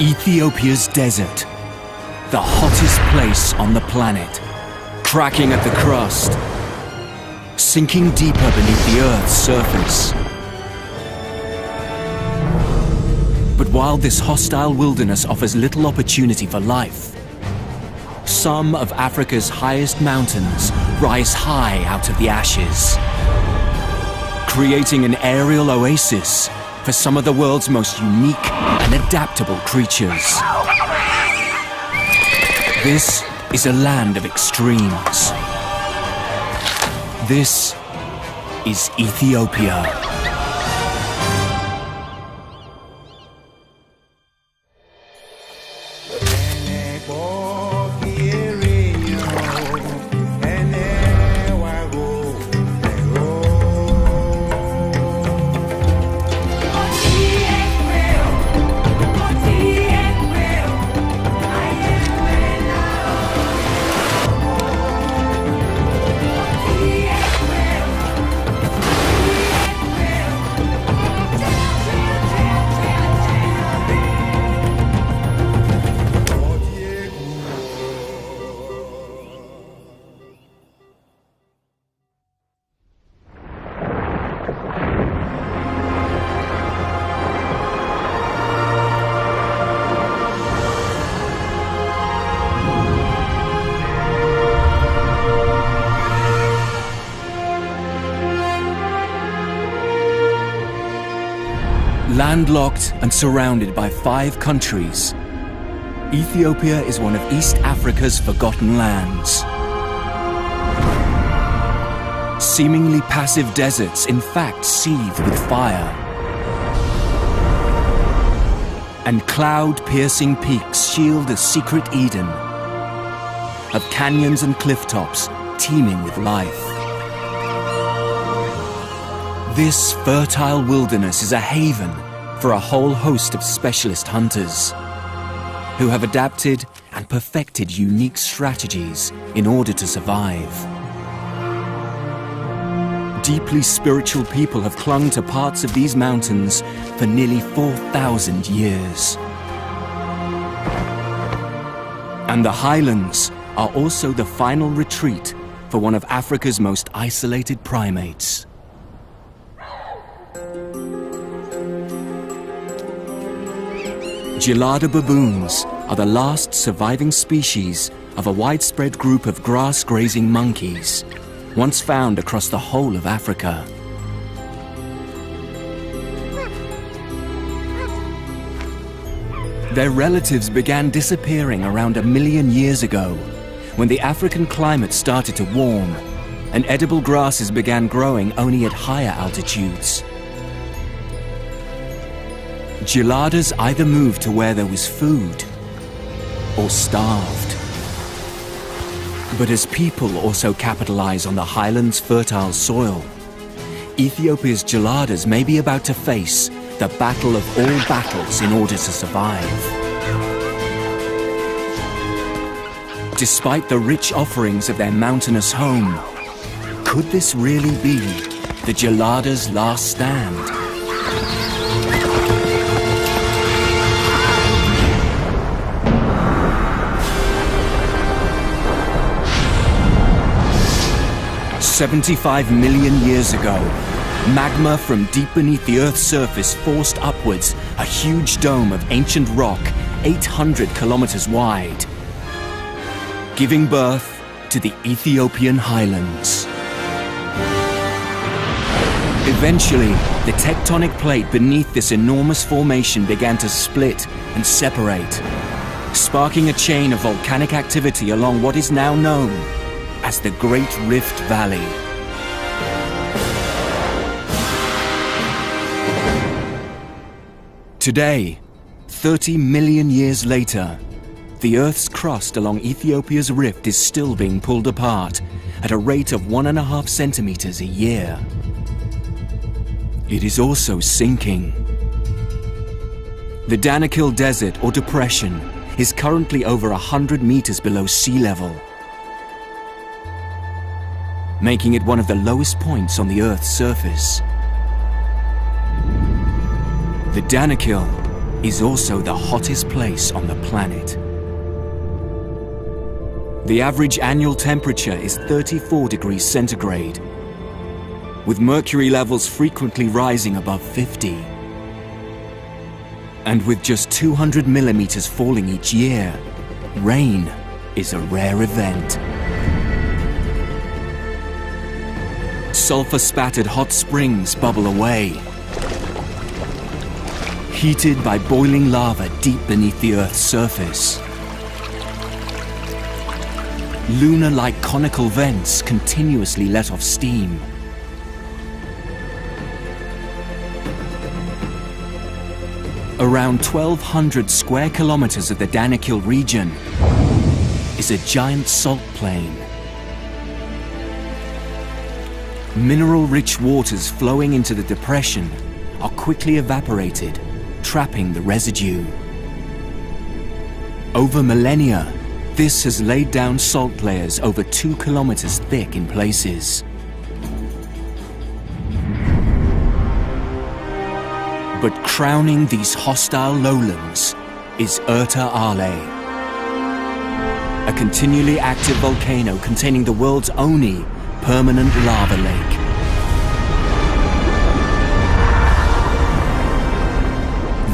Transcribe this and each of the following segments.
Ethiopia's desert, the hottest place on the planet, cracking at the crust, sinking deeper beneath the Earth's surface. But while this hostile wilderness offers little opportunity for life, some of Africa's highest mountains rise high out of the ashes, creating an aerial oasis for some of the world's most unique and adaptable creatures. This is a land of extremes. This is Ethiopia. Landlocked and surrounded by 5 countries, Ethiopia is one of East Africa's forgotten lands. Seemingly passive deserts in fact seethe with fire. And cloud-piercing peaks shield a secret Eden of canyons and cliff tops teeming with life. This fertile wilderness is a haven for a whole host of specialist hunters who have adapted and perfected unique strategies in order to survive. Deeply spiritual people have clung to parts of these mountains for nearly 4,000 years. And the highlands are also the final retreat for one of Africa's most isolated primates. Gelada baboons are the last surviving species of a widespread group of grass-grazing monkeys, once found across the whole of Africa. Their relatives began disappearing around 1 million years ago, when the African climate started to warm, and edible grasses began growing only at higher altitudes. Geladas either moved to where there was food or starved. But as people also capitalize on the highlands' fertile soil, Ethiopia's geladas may be about to face the battle of all battles in order to survive. Despite the rich offerings of their mountainous home, could this really be the geladas' last stand? "75 million years ago, magma from deep beneath the Earth's surface forced upwards a huge dome of ancient rock 800 kilometers wide, giving birth to the Ethiopian highlands. Eventually, the tectonic plate beneath this enormous formation began to split and separate, sparking a chain of volcanic activity along what is now known as the Great Rift Valley. Today, 30 million years later, the Earth's crust along Ethiopia's rift is still being pulled apart at a rate of 1.5 centimeters a year. It is also sinking. The Danakil Desert or Depression is currently over 100 meters below sea level, making it one of the lowest points on the Earth's surface. The danakil is also the hottest place on the planet. The average annual temperature is 34 degrees centigrade, with mercury levels frequently rising above 50. And with just 200 millimeters falling each year, rain is a rare event. Sulfur-spattered hot springs bubble away, heated by boiling lava deep beneath the Earth's surface. Lunar-like conical vents continuously let off steam. Around 1,200 square kilometers of the Danakil region is a giant salt plain. Mineral-rich waters flowing into the depression are quickly evaporated, trapping the residue. Over millennia, this has laid down salt layers over 2 kilometers thick in places. But crowning these hostile lowlands is Erta Ale, a continually active volcano containing the world's only permanent lava lake.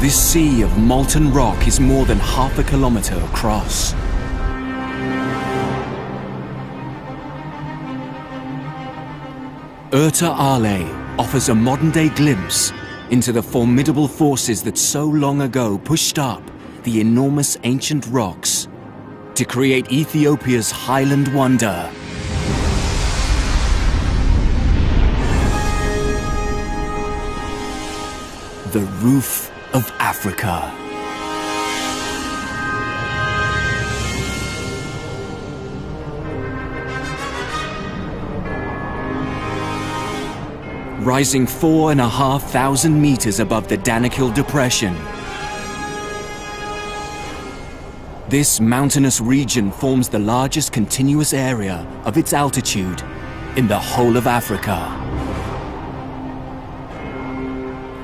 This sea of molten rock is more than half a kilometer across. Erta Ale offers a modern-day glimpse into the formidable forces that so long ago pushed up the enormous ancient rocks to create Ethiopia's highland wonder. The roof of Africa. Rising 4,500 meters above the Danakil Depression. This mountainous region forms the largest continuous area of its altitude in the whole of Africa.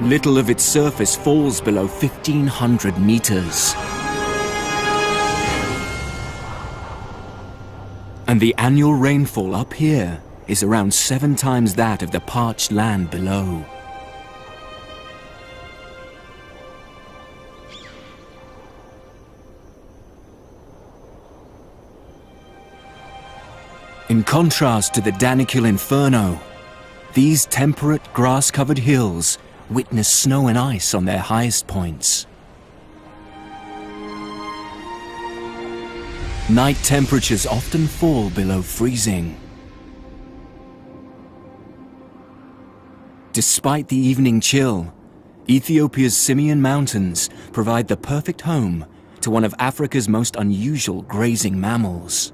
Little of its surface falls below 1,500 meters. And the annual rainfall up here is around 7 times that of the parched land below. In contrast to the Danakil Inferno, these temperate grass-covered hills witness snow and ice on their highest points. Night temperatures often fall below freezing. Despite the evening chill, Ethiopia's Simien Mountains provide the perfect home to one of Africa's most unusual grazing mammals.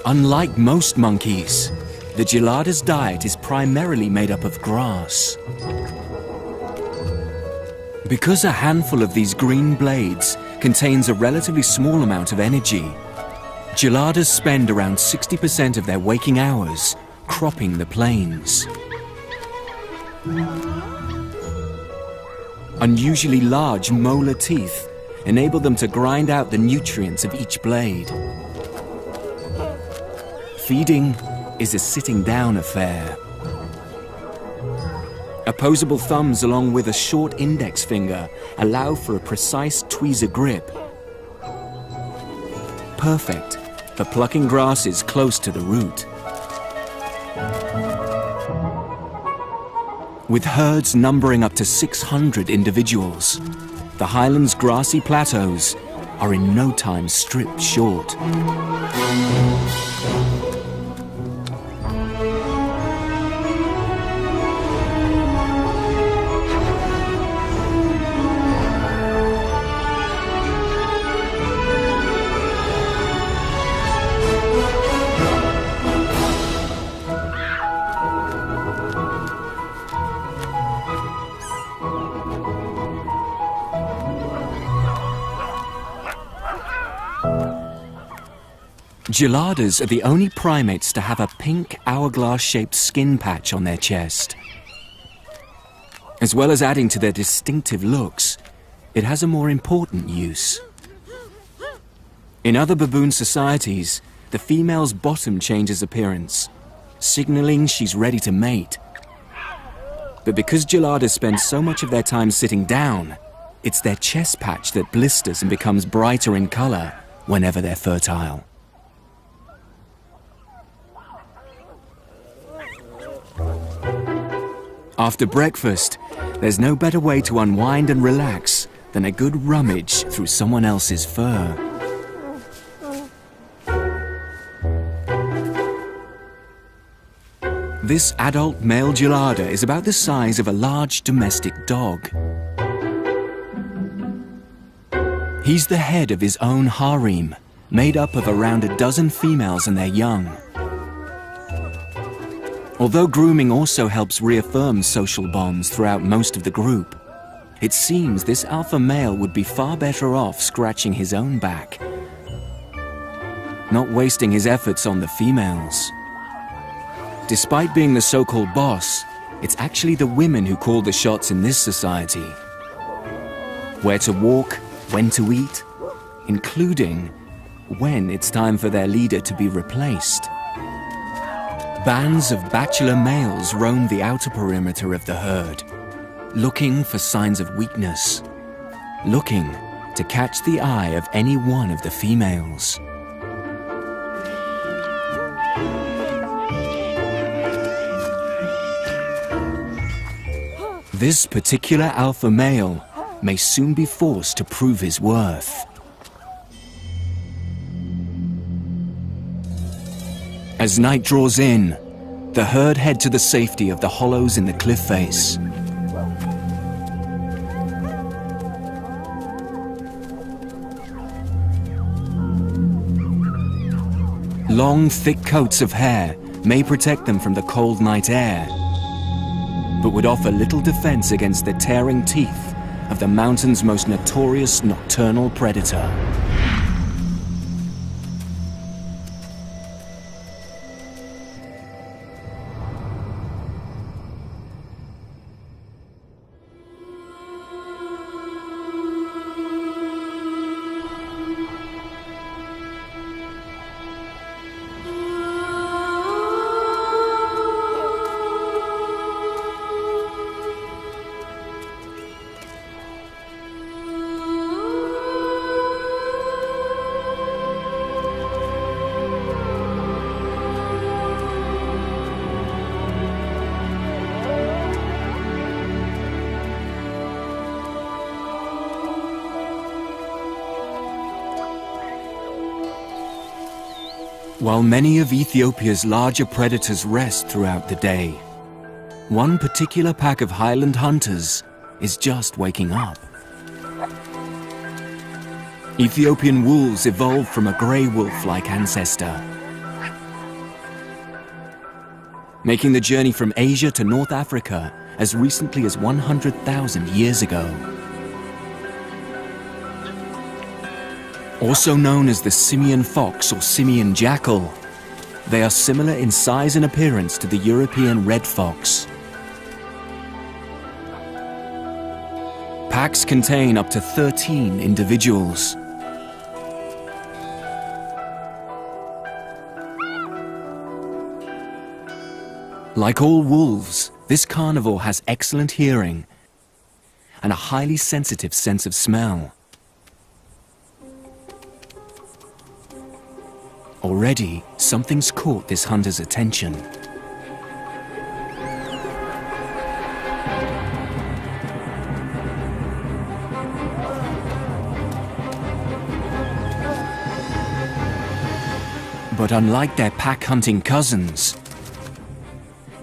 Unlike most monkeys, the gelada's diet is primarily made up of grass. Because a handful of these green blades contains a relatively small amount of energy, geladas spend around 60% of their waking hours cropping the plains. Unusually large molar teeth enable them to grind out the nutrients of each blade. Feeding is a sitting-down affair. Opposable thumbs along with a short index finger allow for a precise tweezer grip. Perfect for plucking grasses close to the root. With herds numbering up to 600 individuals, the highlands' grassy plateaus are in no time stripped short. Geladas are the only primates to have a pink hourglass-shaped skin patch on their chest. As well as adding to their distinctive looks, it has a more important use. In other baboon societies, the female's bottom changes appearance, signaling she's ready to mate. But because geladas spend so much of their time sitting down, it's their chest patch that blisters and becomes brighter in color whenever they're fertile. After breakfast, there's no better way to unwind and relax than a good rummage through someone else's fur. This adult male gelada is about the size of a large domestic dog. He's the head of his own harem, made up of around a dozen females and their young. Although grooming also helps reaffirm social bonds throughout most of the group, it seems this alpha male would be far better off scratching his own back, not wasting his efforts on the females. Despite being the so-called boss, it's actually the women who call the shots in this society. Where to walk, when to eat, including when it's time for their leader to be replaced. Bands of bachelor males roam the outer perimeter of the herd, looking for signs of weakness, looking to catch the eye of any one of the females. This particular alpha male may soon be forced to prove his worth. As night draws in, the herd head to the safety of the hollows in the cliff face. Long, thick coats of hair may protect them from the cold night air, but would offer little defense against the tearing teeth of the mountain's most notorious nocturnal predator. While many of Ethiopia's larger predators rest throughout the day, one particular pack of highland hunters is just waking up. Ethiopian wolves evolved from a grey wolf-like ancestor, making the journey from Asia to North Africa as recently as 100,000 years ago. Also known as the simian fox or simian jackal, they are similar in size and appearance to the European red fox. Packs contain up to 13 individuals. Like all wolves, this carnivore has excellent hearing and a highly sensitive sense of smell. Already, something's caught this hunter's attention. But unlike their pack-hunting cousins,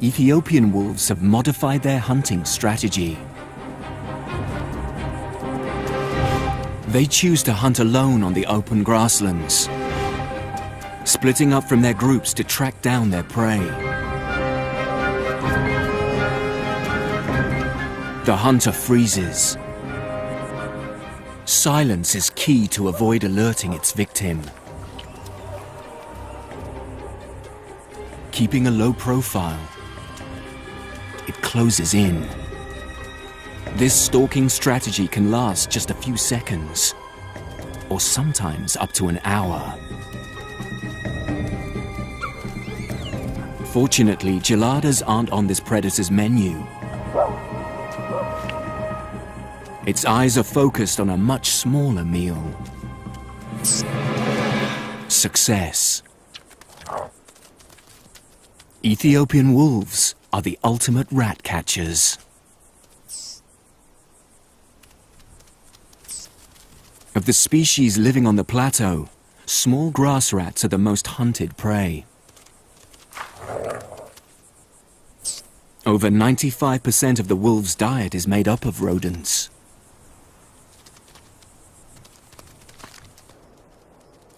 Ethiopian wolves have modified their hunting strategy. They choose to hunt alone on the open grasslands, splitting up from their groups to track down their prey. The hunter freezes. Silence is key to avoid alerting its victim. keeping a low profile. It closes in. This stalking strategy can last just a few seconds, or sometimes up to an hour. Fortunately, geladas aren't on this predator's menu. Its eyes are focused on a much smaller meal. Success. Ethiopian wolves are the ultimate rat catchers. Of the species living on the plateau, small grass rats are the most hunted prey. Over 95% of the wolves' diet is made up of rodents.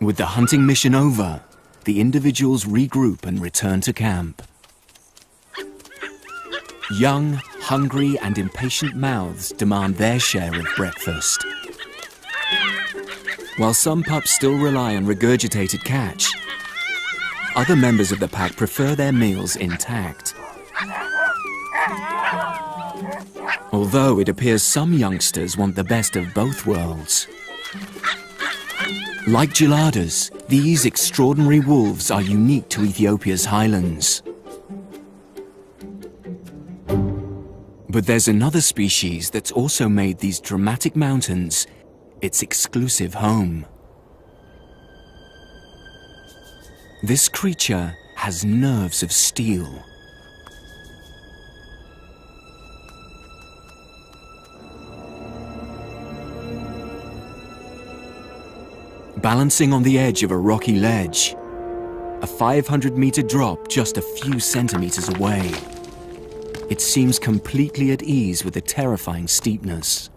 With the hunting mission over, the individuals regroup and return to camp. Young, hungry, and impatient mouths demand their share of breakfast. While some pups still rely on regurgitated catch, other members of the pack prefer their meals intact. Although it appears some youngsters want the best of both worlds. Like geladas, these extraordinary wolves are unique to Ethiopia's highlands. But there's another species that's also made these dramatic mountains its exclusive home. This creature has nerves of steel. Balancing on the edge of a rocky ledge, a 500-meter drop just a few centimeters away, it seems completely at ease with the terrifying steepness.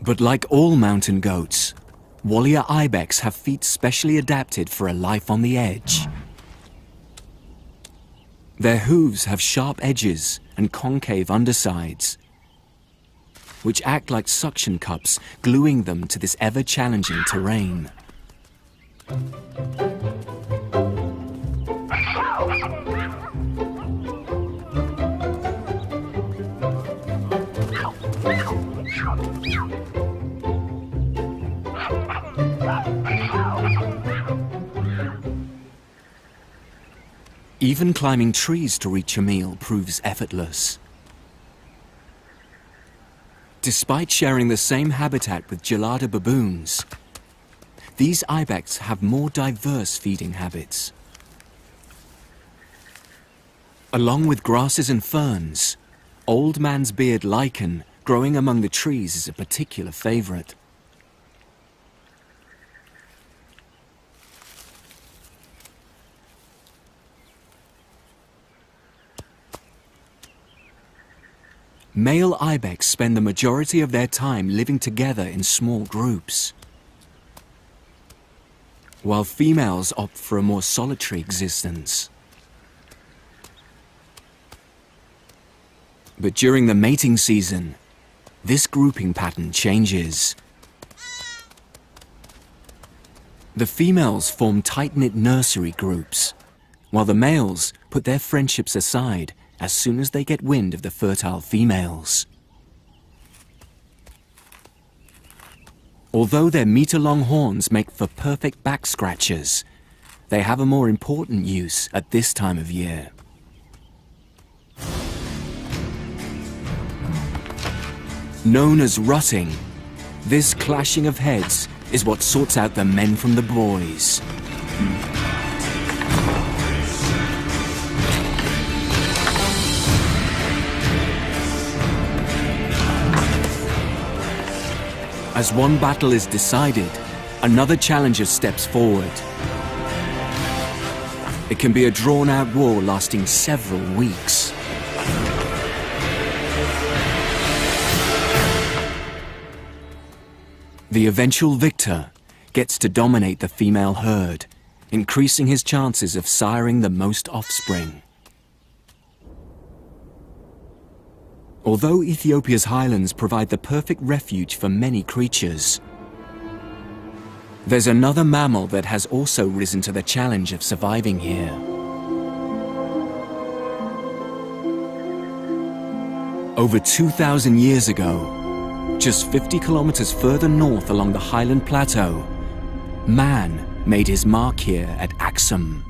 But like all mountain goats, Walia ibex have feet specially adapted for a life on the edge. Their hooves have sharp edges and concave undersides, which act like suction cups, gluing them to this ever-challenging terrain. Even climbing trees to reach a meal proves effortless. Despite sharing the same habitat with gelada baboons, these ibex have more diverse feeding habits. Along with grasses and ferns, old man's beard lichen growing among the trees is a particular favorite. Male ibex spend the majority of their time living together in small groups, while females opt for a more solitary existence. But during the mating season, this grouping pattern changes. The females form tight-knit nursery groups, while the males put their friendships aside as soon as they get wind of the fertile females. Although their meter-long horns make for perfect back scratchers, they have a more important use at this time of year. Known as rutting, this clashing of heads is what sorts out the men from the boys. As one battle is decided, another challenger steps forward. It can be a drawn-out war lasting several weeks. The eventual victor gets to dominate the female herd, increasing his chances of siring the most offspring. Although Ethiopia's highlands provide the perfect refuge for many creatures, There's another mammal that has also risen to the challenge of surviving here. Over 2,000 years ago, just 50 kilometers further north along the highland plateau, man made his mark here at Axum.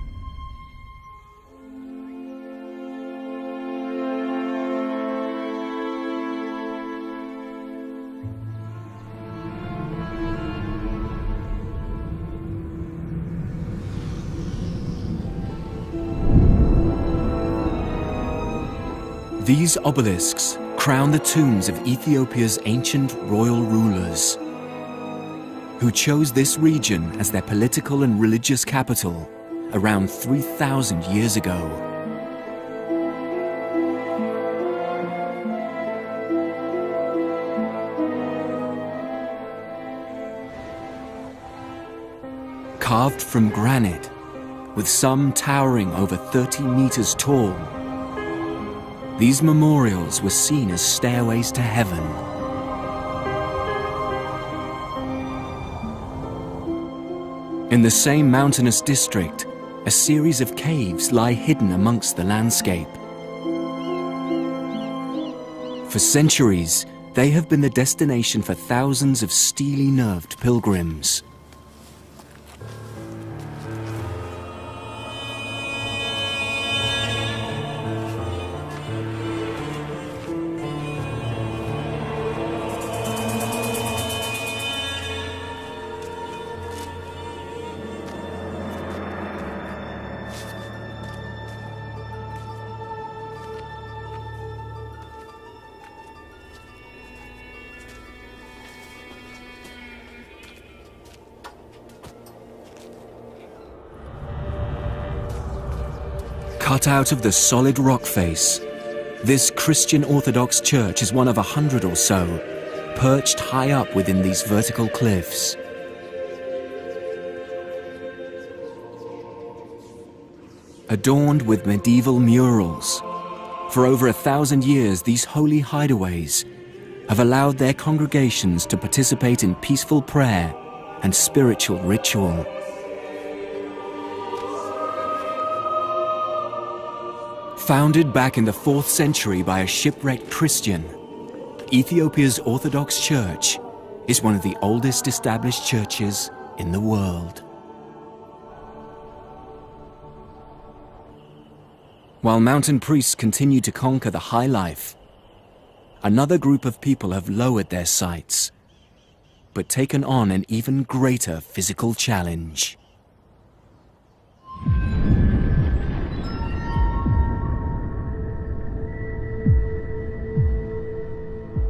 These obelisks crown the tombs of Ethiopia's ancient royal rulers, who chose this region as their political and religious capital around 3,000 years ago. Carved from granite, with some towering over 30 meters tall, these memorials were seen as stairways to heaven. In the same mountainous district, a series of caves lie hidden amongst the landscape. For centuries, they have been the destination for thousands of steely-nerved pilgrims. Cut out of the solid rock face, this Christian Orthodox church is one of 100 or so, perched high up within these vertical cliffs. Adorned with medieval murals, for over 1,000 years these holy hideaways have allowed their congregations to participate in peaceful prayer and spiritual ritual. Founded back in the 4th century by a shipwrecked Christian, Ethiopia's Orthodox Church is one of the oldest established churches in the world. While mountain priests continue to conquer the high life, another group of people have lowered their sights, but taken on an even greater physical challenge.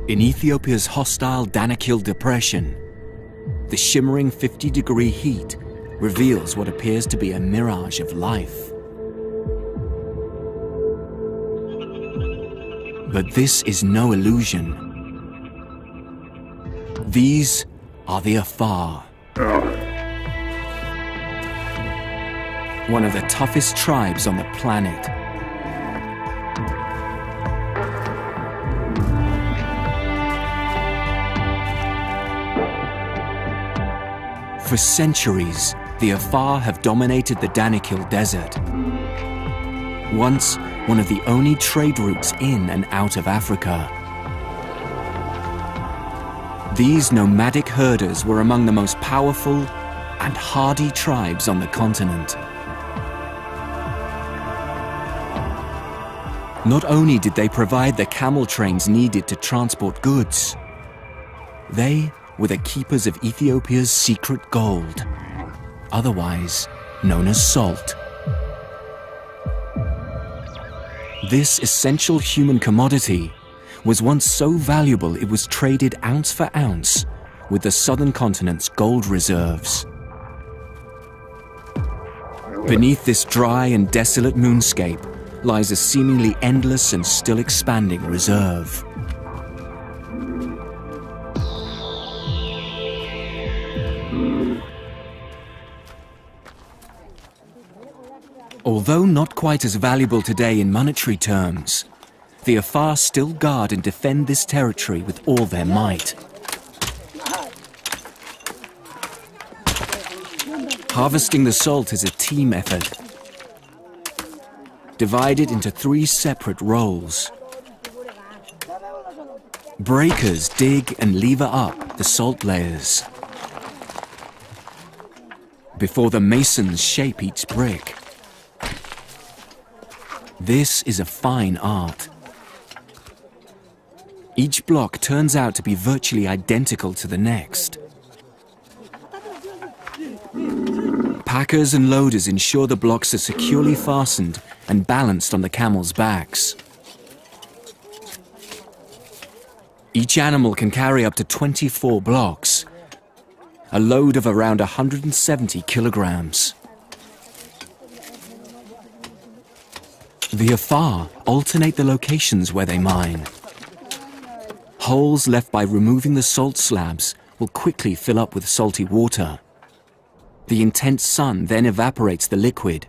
In Ethiopia's hostile Danakil depression, the shimmering 50-degree heat reveals what appears to be a mirage of life. But this is no illusion. These are the Afar, one of the toughest tribes on the planet. For centuries, the Afar have dominated the Danakil Desert, once one of the only trade routes in and out of Africa. These nomadic herders were among the most powerful and hardy tribes on the continent. Not only did they provide the camel trains needed to transport goods, they were the keepers of Ethiopia's secret gold, otherwise known as salt. This essential human commodity was once so valuable it was traded ounce for ounce with the southern continent's gold reserves. Beneath this dry and desolate moonscape lies a seemingly endless and still expanding reserve. Although not quite as valuable today in monetary terms, the Afar still guard and defend this territory with all their might. Harvesting the salt is a team effort, divided into 3 separate roles. Breakers dig and lever up the salt layers before the masons shape each brick. This is a fine art. Each block turns out to be virtually identical to the next. Packers and loaders ensure the blocks are securely fastened and balanced on the camels' backs. Each animal can carry up to 24 blocks, a load of around 170 kilograms. The Afar alternate the locations where they mine. Holes left by removing the salt slabs will quickly fill up with salty water. The intense sun then evaporates the liquid,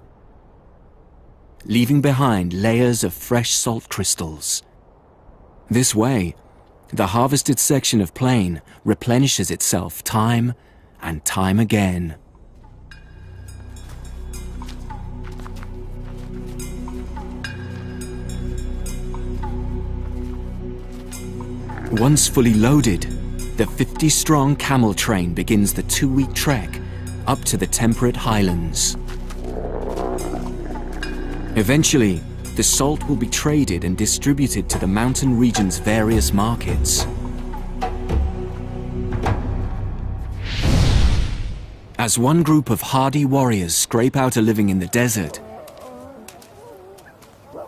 leaving behind layers of fresh salt crystals. This way, the harvested section of plain replenishes itself time and time again. Once fully loaded, the 50-strong camel train begins the 2-week trek up to the temperate highlands. Eventually, the salt will be traded and distributed to the mountain region's various markets. As one group of hardy warriors scrape out a living in the desert,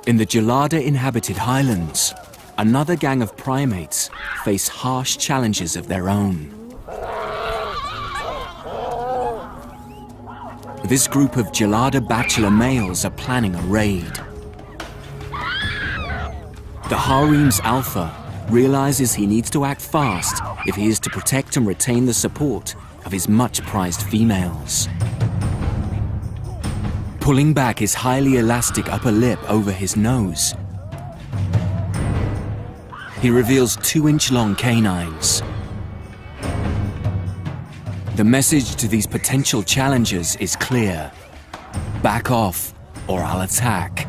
in the gelada-inhabited highlands, another gang of primates face harsh challenges of their own. This group of gelada bachelor males are planning a raid. The harem's alpha realizes he needs to act fast if he is to protect and retain the support of his much-prized females. Pulling back his highly elastic upper lip over his nose, he reveals 2-inch-long canines. The message to these potential challengers is clear: back off, or I'll attack.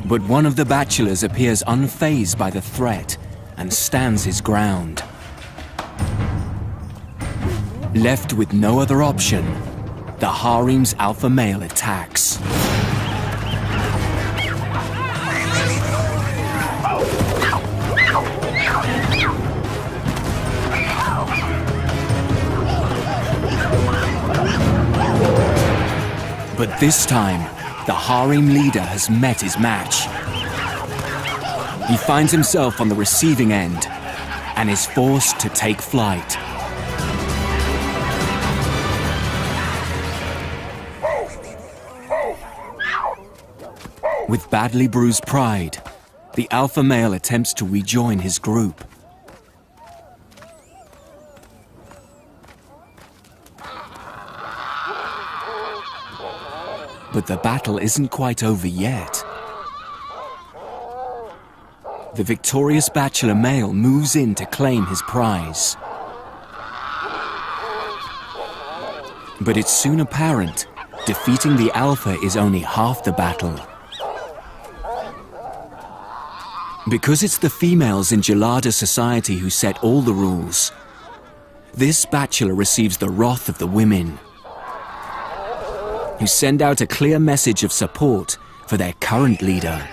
But one of the bachelors appears unfazed by the threat and stands his ground. Left with no other option, the harem's alpha male attacks. But this time, the harem leader has met his match. He finds himself on the receiving end and is forced to take flight. With badly bruised pride, the alpha male attempts to rejoin his group. But the battle isn't quite over yet. The victorious bachelor male moves in to claim his prize. But it's soon apparent defeating the alpha is only half the battle. Because it's the females in gelada society who set all the rules, this bachelor receives the wrath of the women, who send out a clear message of support for their current leader.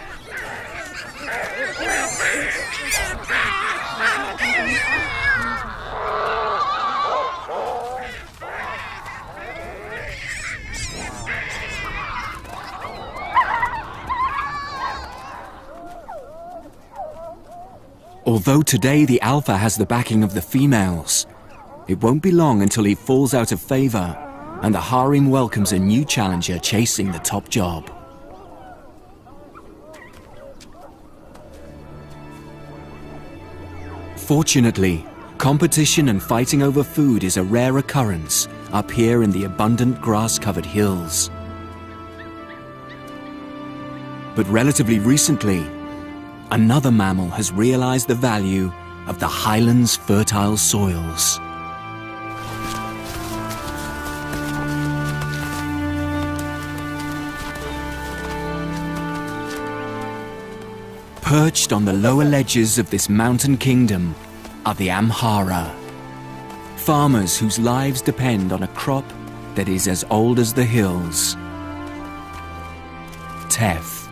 Although today the alpha has the backing of the females, it won't be long until he falls out of favor and the harem welcomes a new challenger chasing the top job. Fortunately, competition and fighting over food is a rare occurrence up here in the abundant grass-covered hills. But relatively recently, another mammal has realized the value of the highlands' fertile soils. Perched on the lower ledges of this mountain kingdom are the Amhara, farmers whose lives depend on a crop that is as old as the hills. Teff.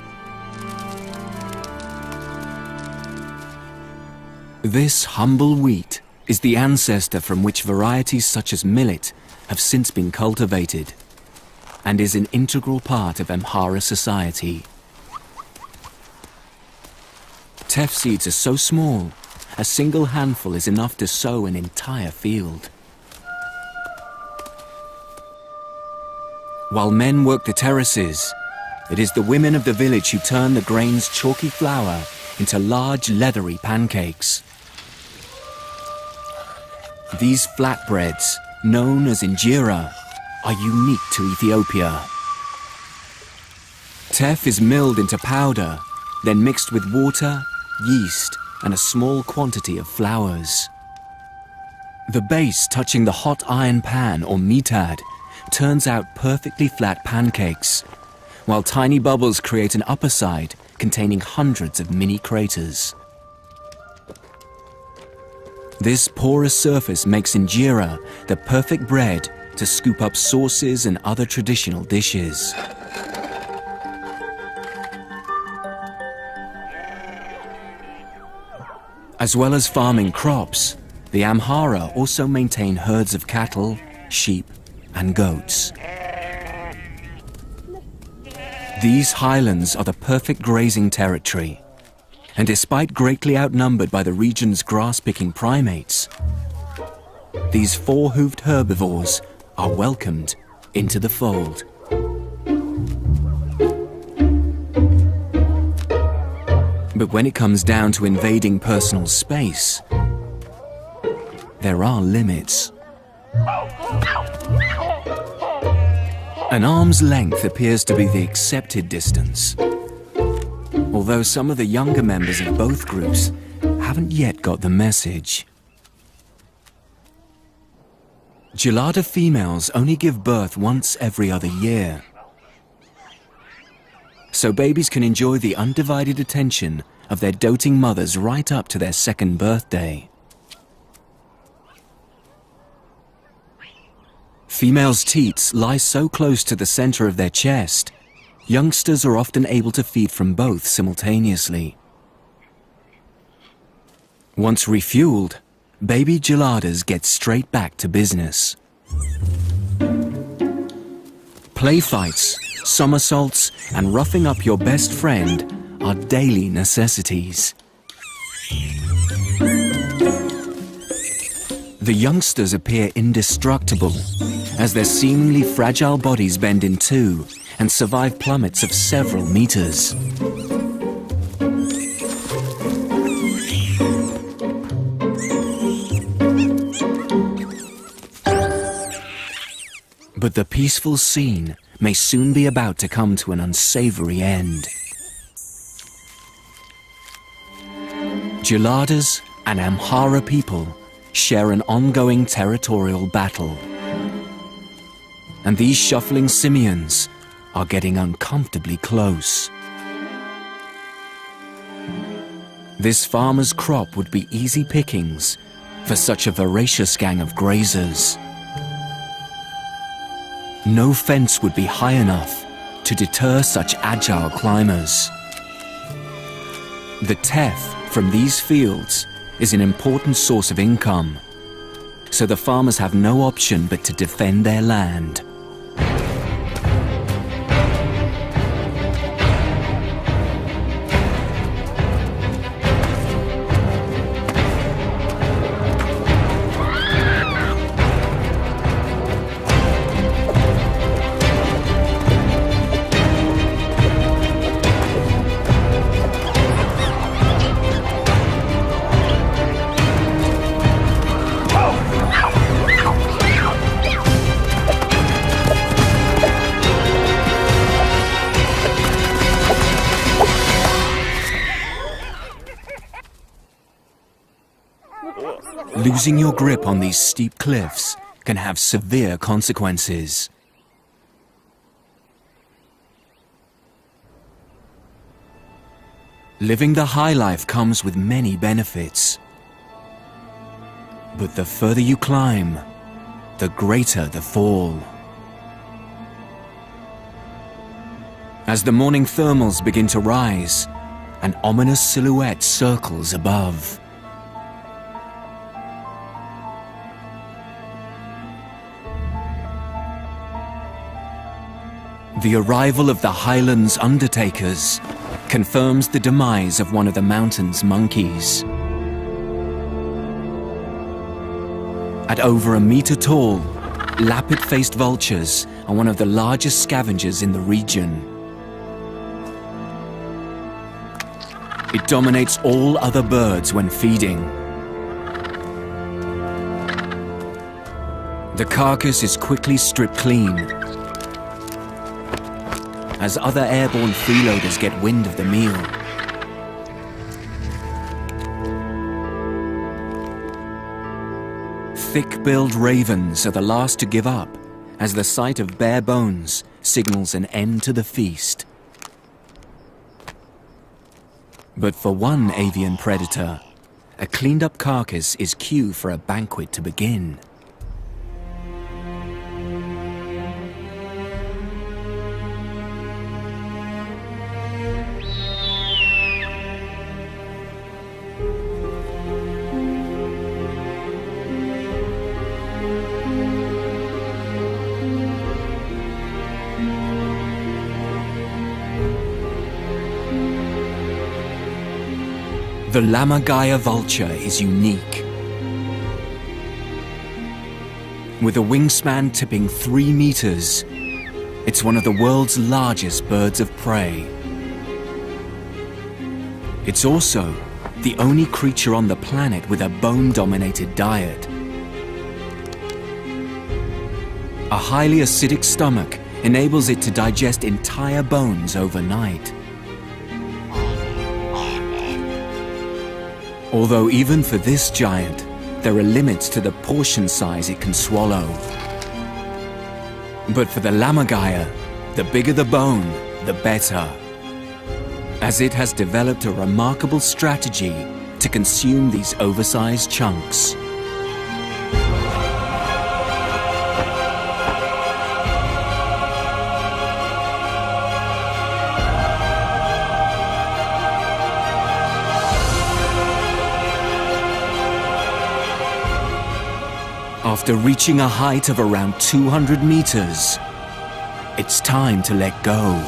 This humble wheat is the ancestor from which varieties such as millet have since been cultivated, and is an integral part of Amhara society. Teff seeds are so small, a single handful is enough to sow an entire field. While men work the terraces, it is the women of the village who turn the grain's chalky flour into large leathery pancakes. These flatbreads, known as injera, are unique to Ethiopia. Teff is milled into powder, then mixed with water, yeast, and a small quantity of flours. The base touching the hot iron pan or mitad turns out perfectly flat pancakes, while tiny bubbles create an upper side containing hundreds of mini craters. This porous surface makes injera the perfect bread to scoop up sauces and other traditional dishes. As well as farming crops, the Amhara also maintain herds of cattle, sheep, and goats. These highlands are the perfect grazing territory, and despite greatly outnumbered by the region's grass-picking primates, these four-hooved herbivores are welcomed into the fold. But when it comes down to invading personal space, there are limits. An arm's length appears to be the accepted distance, although some of the younger members of both groups haven't yet got the message. Gelada females only give birth once every other year, so babies can enjoy the undivided attention of their doting mothers right up to their second birthday. Females' teats lie so close to the center of their chest, youngsters are often able to feed from both simultaneously. Once refueled, baby geladas get straight back to business. Play fights, somersaults, and roughing up your best friend are daily necessities. The youngsters appear indestructible, as their seemingly fragile bodies bend in two and survive plummets of several meters. But the peaceful scene may soon be about to come to an unsavory end. Geladas and Amhara people share an ongoing territorial battle. And these shuffling simians are getting uncomfortably close. This farmer's crop would be easy pickings for such a voracious gang of grazers. No fence would be high enough to deter such agile climbers. The teff from these fields is an important source of income, so the farmers have no option but to defend their land. Losing your grip on these steep cliffs can have severe consequences. Living the high life comes with many benefits. But the further you climb, the greater the fall. As the morning thermals begin to rise, an ominous silhouette circles above. The arrival of the highlands undertakers confirms the demise of one of the mountain's monkeys. At over a meter tall, lappet-faced vultures are one of the largest scavengers in the region. It dominates all other birds when feeding. The carcass is quickly stripped clean as other airborne freeloaders get wind of the meal. Thick-billed ravens are the last to give up, as the sight of bare bones signals an end to the feast. But for one avian predator, a cleaned-up carcass is cue for a banquet to begin. The Lammergeier vulture is unique. With a wingspan tipping 3 meters, it's one of the world's largest birds of prey. It's also the only creature on the planet with a bone-dominated diet. A highly acidic stomach enables it to digest entire bones overnight. Although even for this giant, there are limits to the portion size it can swallow. But for the Lammergeier, the bigger the bone, the better, as it has developed a remarkable strategy to consume these oversized chunks. After reaching a height of around 200 meters, it's time to let go.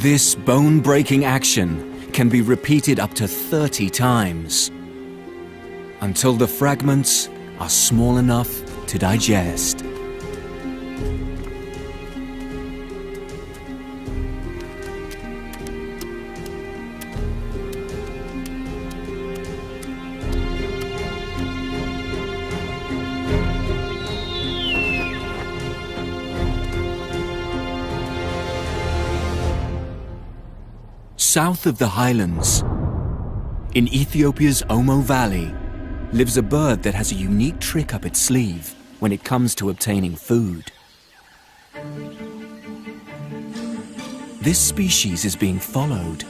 This bone-breaking action can be repeated up to 30 times, until the fragments are small enough to digest. South of the highlands, in Ethiopia's Omo Valley, lives a bird that has a unique trick up its sleeve when it comes to obtaining food. This species is being followed.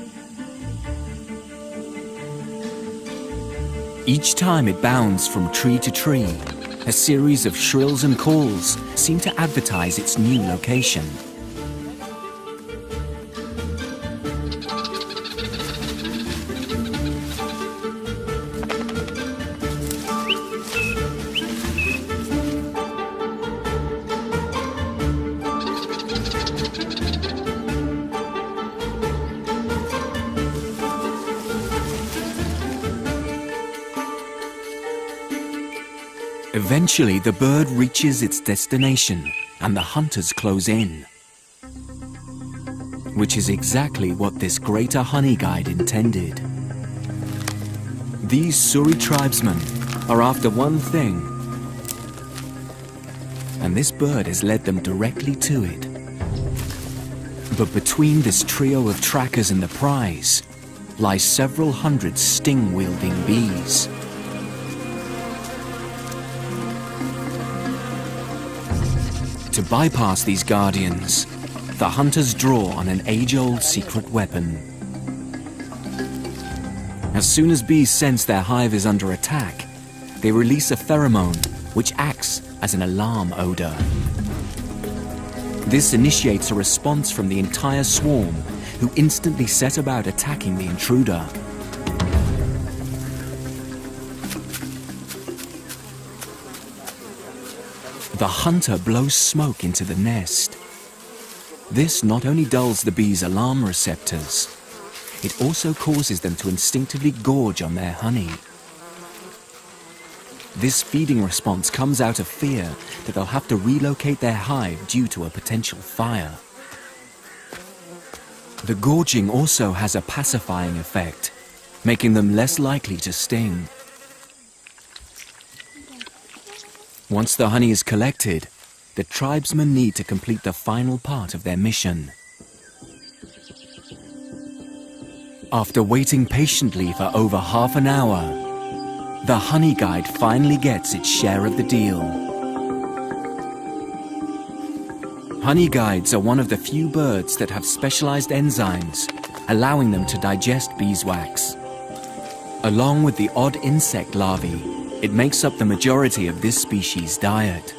Each time it bounds from tree to tree, a series of shrills and calls seem to advertise its new location. Eventually, the bird reaches its destination and the hunters close in. Which is exactly what this greater honey guide intended. These Suri tribesmen are after one thing, and this bird has led them directly to it. But between this trio of trackers and the prize lie several hundred sting-wielding bees. To bypass these guardians, the hunters draw on an age-old secret weapon. As soon as bees sense their hive is under attack, they release a pheromone which acts as an alarm odor. This initiates a response from the entire swarm, who instantly set about attacking the intruder. The hunter blows smoke into the nest. This not only dulls the bees' alarm receptors, it also causes them to instinctively gorge on their honey. This feeding response comes out of fear that they'll have to relocate their hive due to a potential fire. The gorging also has a pacifying effect, making them less likely to sting. Once the honey is collected, the tribesmen need to complete the final part of their mission. After waiting patiently for over half an hour, the honey guide finally gets its share of the deal. Honey guides are one of the few birds that have specialized enzymes, allowing them to digest beeswax. Along with the odd insect larvae, it makes up the majority of this species' diet.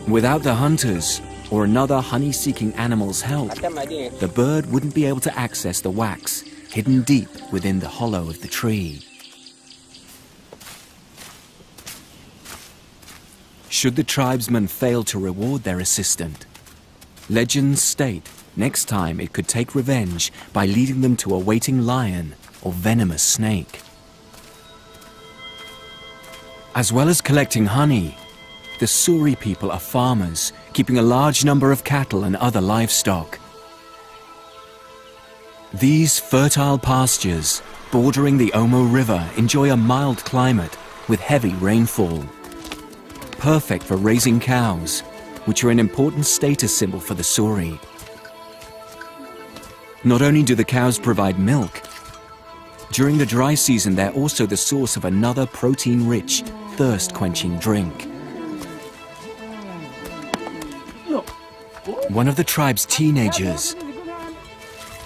Without the hunters or another honey-seeking animal's help, the bird wouldn't be able to access the wax hidden deep within the hollow of the tree. Should the tribesmen fail to reward their assistant, legends state next time it could take revenge by leading them to a waiting lion or venomous snake. As well as collecting honey, the Suri people are farmers, keeping a large number of cattle and other livestock. These fertile pastures, bordering the Omo River, enjoy a mild climate with heavy rainfall. Perfect for raising cows, which are an important status symbol for the Suri. Not only do the cows provide milk, during the dry season they're also the source of another protein-rich, thirst-quenching drink. One of the tribe's teenagers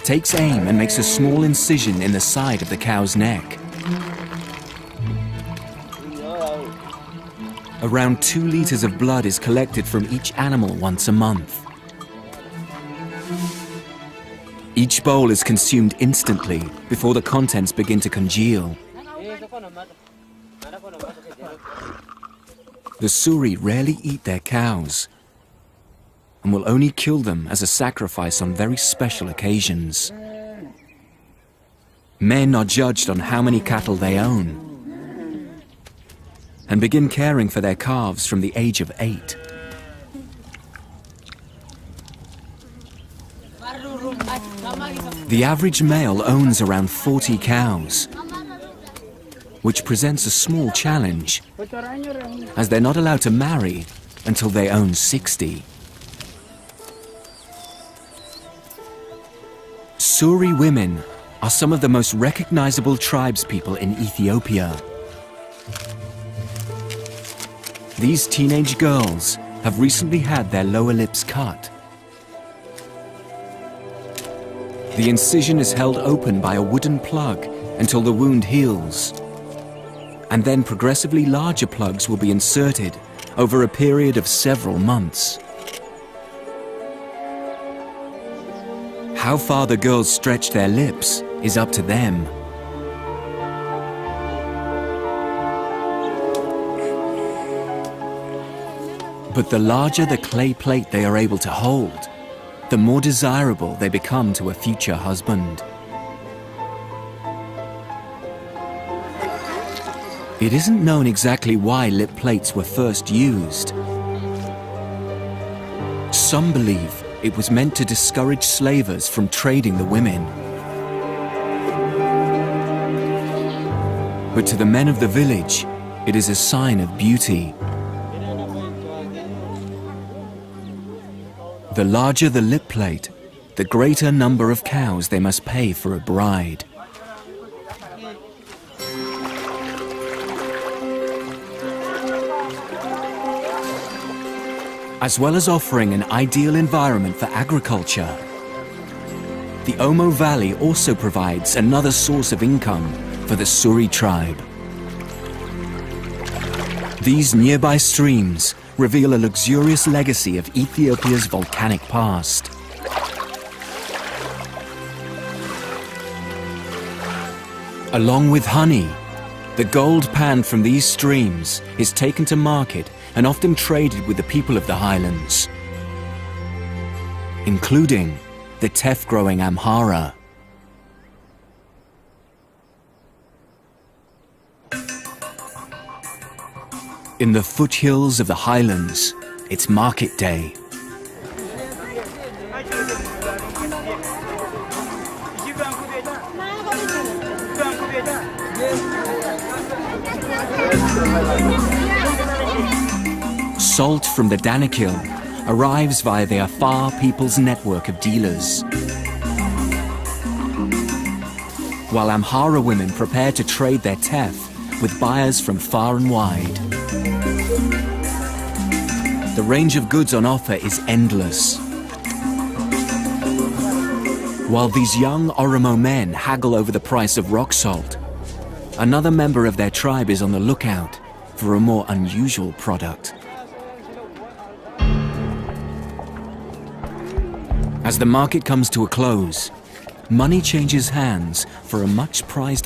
takes aim and makes a small incision in the side of the cow's neck. Around 2 liters of blood is collected from each animal once a month. Each bowl is consumed instantly before the contents begin to congeal. The Suri rarely eat their cows and will only kill them as a sacrifice on very special occasions. Men are judged on how many cattle they own and begin caring for their calves from the age of 8. The average male owns around 40 cows, which presents a small challenge, as they're not allowed to marry until they own 60. Suri women are some of the most recognizable tribespeople in Ethiopia. These teenage girls have recently had their lower lips cut. The incision is held open by a wooden plug until the wound heals, and then progressively larger plugs will be inserted over a period of several months. How far the girls stretch their lips is up to them. But the larger the clay plate they are able to hold, the more desirable they become to a future husband. It isn't known exactly why lip plates were first used. Some believe it was meant to discourage slavers from trading the women. But to the men of the village, it is a sign of beauty. The larger the lip plate, the greater number of cows they must pay for a bride. As well as offering an ideal environment for agriculture, the Omo Valley also provides another source of income for the Suri tribe. These nearby streams reveal a luxurious legacy of Ethiopia's volcanic past. Along with honey, the gold panned from these streams is taken to market and often traded with the people of the highlands, including the teff-growing Amhara. In the foothills of the highlands, it's market day. Salt from the danakil arrives via the Afar people's network of dealers, while Amhara women prepare to trade their teff with buyers from far and wide. The range of goods on offer is endless. While these young Oromo men haggle over the price of rock salt, another member of their tribe is on the lookout for a more unusual product. As the market comes to a close, money changes hands for a much prized